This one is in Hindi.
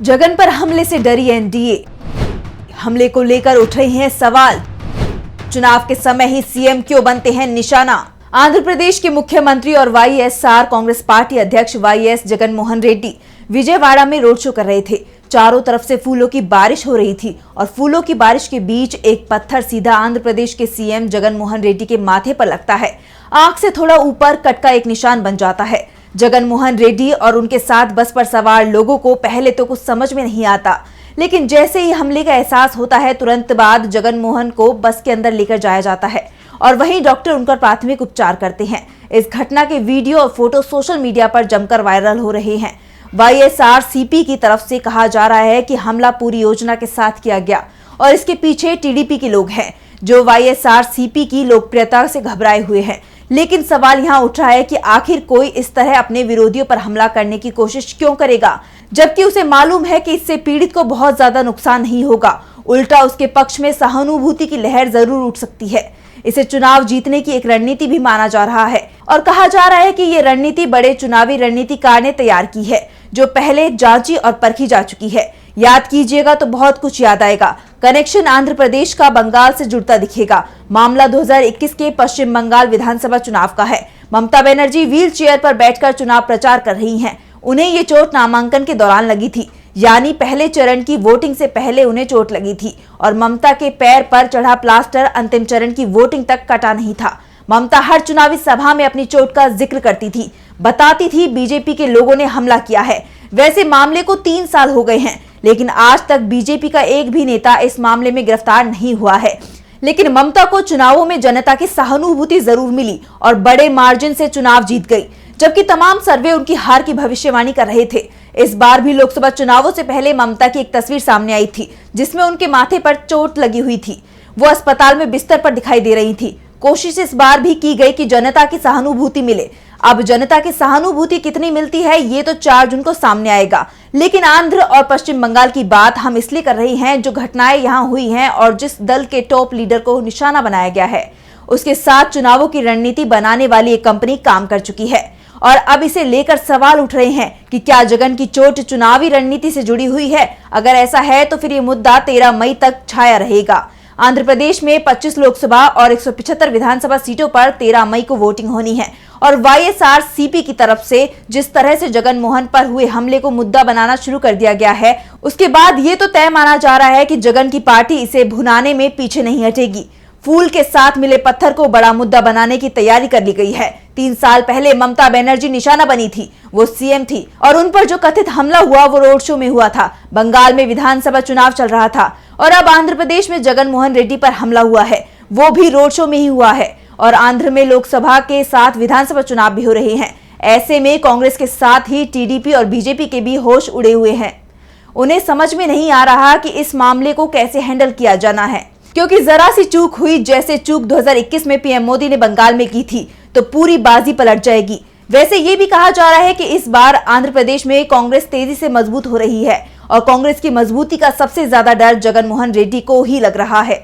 जगन पर हमले से डरी एनडीए। हमले को लेकर उठ रहे हैं सवाल। चुनाव के समय ही सीएम क्यों बनते हैं निशाना। आंध्र प्रदेश के मुख्यमंत्री और वाईएसआर कांग्रेस पार्टी अध्यक्ष वाईएस जगन मोहन रेड्डी विजयवाड़ा में रोड शो कर रहे थे। चारों तरफ से फूलों की बारिश हो रही थी और फूलों की बारिश के बीच एक पत्थर सीधा आंध्र प्रदेश के सीएम जगन मोहन रेड्डी के माथे पर लगता है। आंख से थोड़ा ऊपर कट का एक निशान बन जाता है। जगन मोहन रेड्डी और उनके साथ बस पर सवार लोगों को पहले तो कुछ समझ में नहीं आता, लेकिन जैसे ही हमले का एहसास होता है तुरंत बाद जगन मोहन को बस के अंदर लेकर जाया जाता है और वहीं डॉक्टर उनका प्राथमिक उपचार करते हैं। इस घटना के वीडियो और फोटो सोशल मीडिया पर जमकर वायरल हो रहे हैं। वाईएसआरसीपी की तरफ से कहा जा रहा है कि हमला पूरी योजना के साथ किया गया और इसके पीछे टीडीपी के लोग हैं जो वाईएसआरसीपी की लोकप्रियता से घबराए हुए हैं। लेकिन सवाल यहाँ उठ रहा है कि आखिर कोई इस तरह अपने विरोधियों पर हमला करने की कोशिश क्यों करेगा, जबकि उसे मालूम है कि इससे पीड़ित को बहुत ज्यादा नुकसान नहीं होगा, उल्टा उसके पक्ष में सहानुभूति की लहर जरूर उठ सकती है। इसे चुनाव जीतने की एक रणनीति भी माना जा रहा है और कहा जा रहा है कि ये रणनीति बड़े चुनावी रणनीतिकार ने तैयार की है जो पहले जांची और परखी जा चुकी है। याद कीजिएगा तो बहुत कुछ याद आएगा। कनेक्शन आंध्र प्रदेश का बंगाल से जुड़ता दिखेगा। मामला 2021 के पश्चिम बंगाल विधानसभा चुनाव का है। ममता बनर्जी व्हील चेयर पर बैठकर चुनाव प्रचार कर रही हैं। उन्हें ये चोट नामांकन के दौरान लगी थी, यानी पहले चरण की वोटिंग से पहले उन्हें चोट लगी थी और ममता के पैर पर चढ़ा प्लास्टर अंतिम चरण की वोटिंग तक कटा नहीं था। ममता हर चुनावी सभा में अपनी चोट का जिक्र करती थी, बताती थी बीजेपी के लोगों ने हमला किया है। वैसे मामले को 3 साल हो गए हैं, लेकिन आज तक बीजेपी का एक भी नेता इस मामले में गिरफ्तार नहीं हुआ है। लेकिन ममता को चुनावों में जनता की सहानुभूति जरूर मिली और बड़े मार्जिन से चुनाव जीत गई, जबकि तमाम सर्वे उनकी हार की भविष्यवाणी कर रहे थे। इस बार भी लोकसभा चुनावों से पहले ममता की एक तस्वीर सामने आई थी जिसमें उनके माथे पर चोट लगी हुई थी। वो अस्पताल में बिस्तर पर दिखाई दे रही थी। कोशिश इस बार भी की गई कि जनता की सहानुभूति मिले। अब जनता की सहानुभूति कितनी मिलती है ये तो 4 जून को सामने आएगा। लेकिन आंध्र और पश्चिम बंगाल की बात हम इसलिए कर रहे हैं जो घटनाएं यहाँ हुई हैं और जिस दल के टॉप लीडर को निशाना बनाया गया है उसके साथ चुनावों की रणनीति बनाने वाली एक कंपनी काम कर चुकी है और अब इसे लेकर सवाल उठ रहे हैं कि क्या जगन की चोट चुनावी रणनीति से जुड़ी हुई है। अगर ऐसा है तो फिर ये मुद्दा 13 मई तक छाया रहेगा। आंध्र प्रदेश में 25 लोकसभा और 175 विधानसभा सीटों पर 13 मई को वोटिंग होनी है और वाईएसआरसीपी की तरफ से जिस तरह से जगन मोहन पर हुए हमले को मुद्दा बनाना शुरू कर दिया गया है उसके बाद ये तो तय माना जा रहा है कि जगन की पार्टी इसे भुनाने में पीछे नहीं हटेगी। फूल के साथ मिले पत्थर को बड़ा मुद्दा बनाने की तैयारी कर ली गई है। 3 साल पहले ममता बनर्जी निशाना बनी थी, वो सीएम थी और उन पर जो कथित हमला हुआ वो रोड शो में हुआ था। बंगाल में विधानसभा चुनाव चल रहा था और अब आंध्र प्रदेश में जगन मोहन रेड्डी पर हमला हुआ है, वो भी रोड शो में ही हुआ है और आंध्र में लोकसभा के साथ विधानसभा चुनाव भी हो रहे हैं। ऐसे में कांग्रेस के साथ ही टीडीपी और बीजेपी के भी होश उड़े हुए हैं। उन्हें समझ में नहीं आ रहा कि इस मामले को कैसे हैंडल किया जाना है, क्योंकि जरा सी चूक हुई, जैसे चूक 2021 में पीएम मोदी ने बंगाल में की थी, तो पूरी बाजी पलट जाएगी। वैसे ये भी कहा जा रहा है कि इस बार आंध्र प्रदेश में कांग्रेस तेजी से मजबूत हो रही है और कांग्रेस की मजबूती का सबसे ज्यादा डर जगन मोहन रेड्डी को ही लग रहा है।